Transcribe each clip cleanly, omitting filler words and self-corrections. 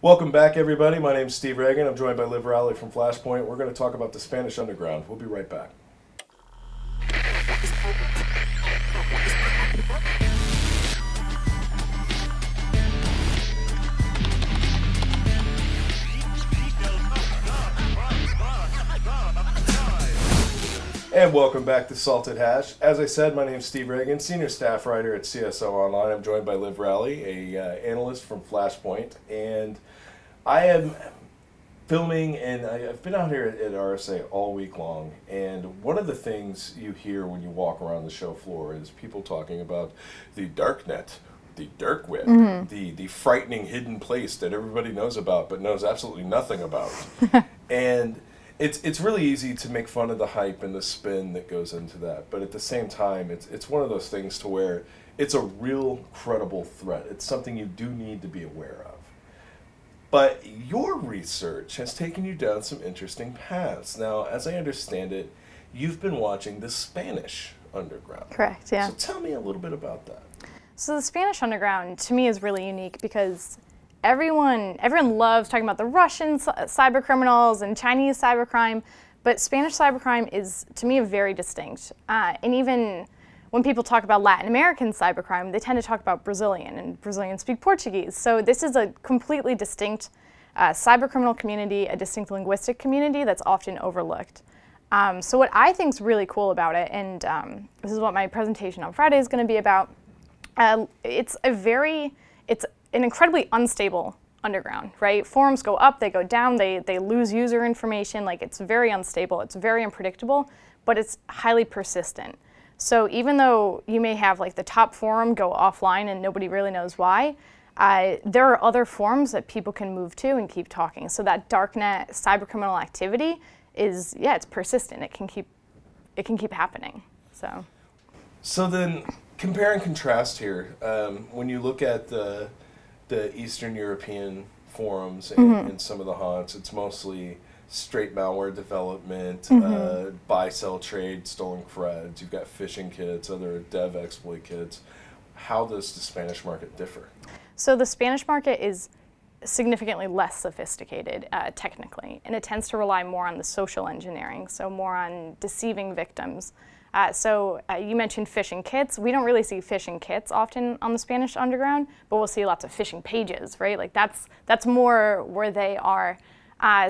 Welcome back, everybody. My name's Steve Reagan. I'm joined by Liv Rowley from Flashpoint. We're going to talk about the Spanish Underground. We'll be right back. And welcome back to Salted Hash. As I said, my name's Steve Reagan, senior staff writer at CSO Online. I'm joined by Liv Rowley, a analyst from Flashpoint, and I am filming, and I've been out here at RSA all week long, and one of the things you hear when you walk around the show floor is people talking about the dark net, the dark web, the frightening hidden place that everybody knows about but knows absolutely nothing about. And it's really easy to make fun of the hype and the spin that goes into that, but at the same time, it's one of those things to where it's a real credible threat. It's something you do need to be aware of. But your research has taken you down some interesting paths. Now, as I understand it, you've been watching the Spanish Underground. Correct, yeah. So tell me a little bit about that. So the Spanish Underground, to me, is really unique because everyone loves talking about the Russian cyber criminals and Chinese cybercrime, but Spanish cybercrime is, to me, very distinct. And even when people talk about Latin American cybercrime, they tend to talk about Brazilian, and Brazilians speak Portuguese. So this is a completely distinct cybercriminal community, a distinct linguistic community that's often overlooked. So what I think is really cool about it, and this is what my presentation on Friday is going to be about, it's an incredibly unstable underground, right? Forums go up, they go down, they lose user information. Like, it's very unstable, it's very unpredictable, but it's highly persistent. So even though you may have like the top forum go offline and nobody really knows why, there are other forums that people can move to and keep talking. So that darknet cybercriminal activity is, yeah, it's persistent. It can keep happening. So then, compare and contrast here. When you look at the Eastern European forums and some of the haunts, it's mostly straight malware development, buy-sell trade, stolen creds. You've got phishing kits, other dev exploit kits. How does the Spanish market differ? So the Spanish market is significantly less sophisticated technically, and it tends to rely more on the social engineering, so more on deceiving victims. You mentioned phishing kits. We don't really see phishing kits often on the Spanish Underground, but we'll see lots of phishing pages, right? Like that's more where they are.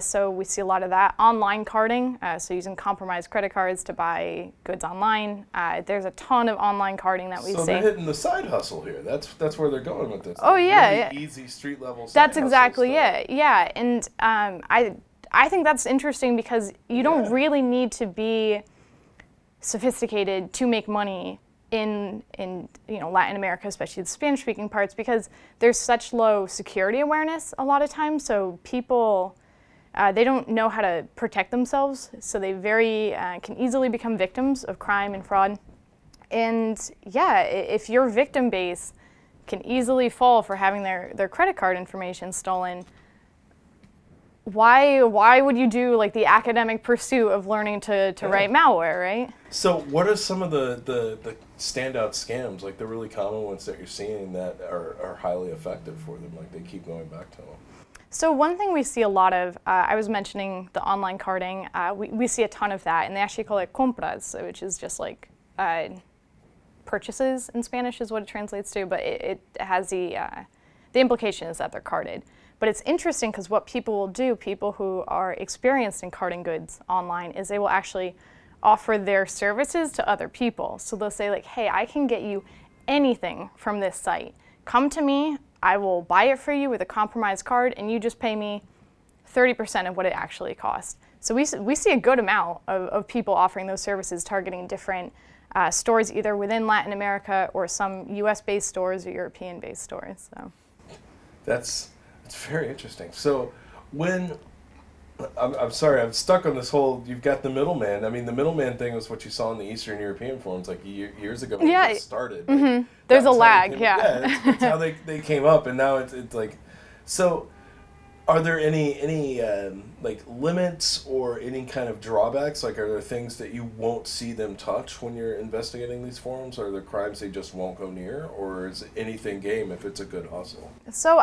So we see a lot of that. Online carding, so using compromised credit cards to buy goods online. There's a ton of online carding that we see. So they're hitting the side hustle here. That's where they're going with this. Oh yeah, really easy street level side that's hustle exactly stuff. it. Yeah, and I think that's interesting because you don't really need to be sophisticated to make money in Latin America, especially the Spanish-speaking parts, because there's such low security awareness a lot of times. So people, they don't know how to protect themselves, so they can easily become victims of crime and fraud. And yeah, if your victim base can easily fall for having their credit card information stolen, why would you do like the academic pursuit of learning to write malware, right? So what are some of the standout scams, like the really common ones that you're seeing that are highly effective for them, like they keep going back to them? So one thing we see a lot of, I was mentioning the online carding, we see a ton of that, and they actually call it compras, which is just like purchases in Spanish is what it translates to, but it has the implication is that they're carded. But it's interesting because what people will do, people who are experienced in carding goods online, is they will actually offer their services to other people. So they'll say like, hey, I can get you anything from this site. Come to me, I will buy it for you with a compromised card, and you just pay me 30% of what it actually costs. So we see a good amount of people offering those services, targeting different stores either within Latin America or some US-based stores or European-based stores. So That's very interesting. So when, I'm sorry, I'm stuck on this whole, you've got the middleman. I mean, the middleman thing was what you saw in the Eastern European forums like years ago when it started. Like, there's a lag, it's how they came up, and now it's like, so are there any like limits or any kind of drawbacks? Like, are there things that you won't see them touch when you're investigating these forums? Are there crimes they just won't go near? Or is anything game if it's a good hustle? So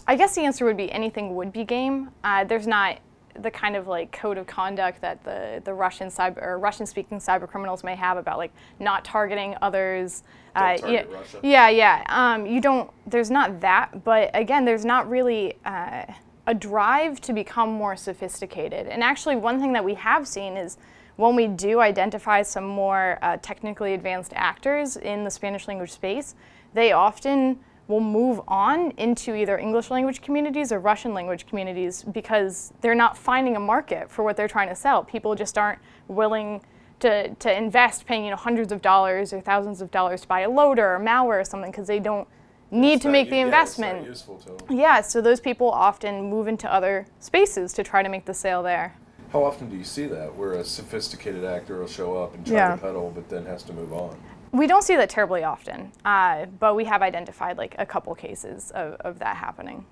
I guess the answer would be anything would be game. There's not the kind of like code of conduct that the Russian-speaking cyber criminals may have about like not targeting others. Don't target Russia. Yeah. You don't. There's not that, but again, there's not really a drive to become more sophisticated. And actually, one thing that we have seen is when we do identify some more technically advanced actors in the Spanish language space, they often will move on into either English language communities or Russian language communities because they're not finding a market for what they're trying to sell. People just aren't willing to invest paying hundreds of dollars or thousands of dollars to buy a loader or malware or something because they don't need to make the investment. It's not useful to them. Yeah, so those people often move into other spaces to try to make the sale there. How often do you see that, where a sophisticated actor will show up and try to peddle, but then has to move on? We don't see that terribly often, but we have identified like a couple cases of that happening.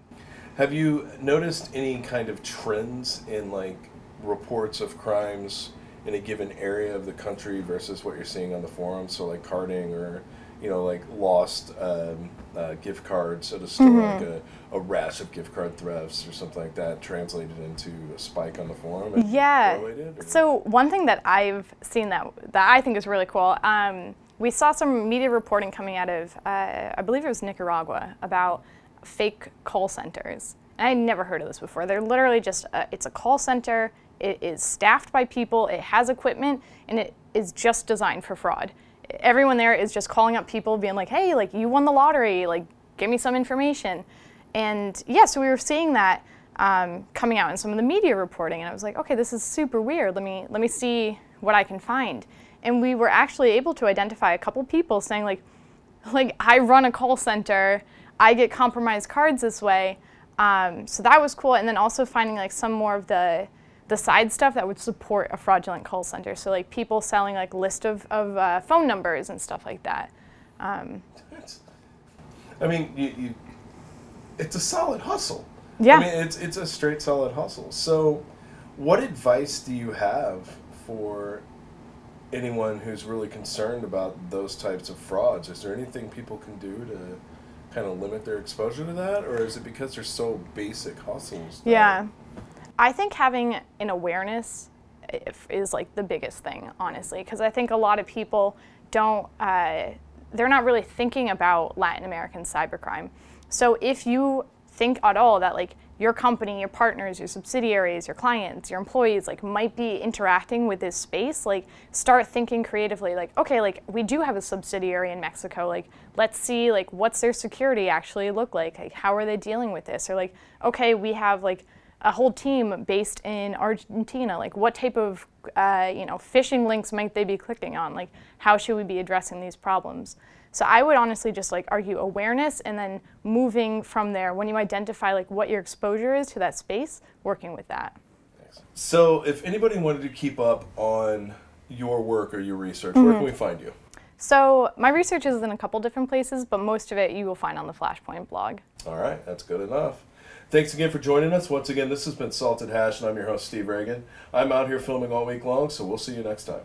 Have you noticed any kind of trends in like reports of crimes in a given area of the country versus what you're seeing on the forums? So like carding or like lost gift cards at a store, like a rash of gift card thefts or something like that translated into a spike on the forum? Yeah. So one thing that I've seen that I think is really cool, we saw some media reporting coming out of, I believe it was Nicaragua, about fake call centers. And I'd never heard of this before. They're literally just, it's a call center, it is staffed by people, it has equipment, and it is just designed for fraud. Everyone there is just calling up people being like, hey, like you won the lottery, like give me some information. And yeah, so we were seeing that coming out in some of the media reporting, and I was like, okay, this is super weird. Let me see what I can find. And we were actually able to identify a couple people saying like I run a call center, I get compromised cards this way. So that was cool. And then also finding like some more of the side stuff that would support a fraudulent call center. So like people selling like list of phone numbers and stuff like that. I mean, it's a solid hustle. Yeah. I mean, it's a straight solid hustle. So what advice do you have for anyone who's really concerned about those types of frauds? Is there anything people can do to kind of limit their exposure to that? Or is it because they're so basic hustles? Yeah. I think having an awareness is like the biggest thing, honestly, because I think a lot of people don't, they're not really thinking about Latin American cybercrime. So if you think at all that like your company, your partners, your subsidiaries, your clients, your employees like might be interacting with this space, like start thinking creatively, like, okay, like we do have a subsidiary in Mexico, like let's see like what's their security actually look like how are they dealing with this? Or like, okay, we have like a whole team based in Argentina, like what type of phishing links might they be clicking on? Like how should we be addressing these problems? So I would honestly just like argue awareness and then moving from there when you identify like what your exposure is to that space, working with that. So if anybody wanted to keep up on your work or your research, where can we find you? So my research is in a couple different places, but most of it you will find on the Flashpoint blog. All right, that's good enough. Thanks again for joining us. Once again, this has been Salted Hash, and I'm your host, Steve Reagan. I'm out here filming all week long, so we'll see you next time.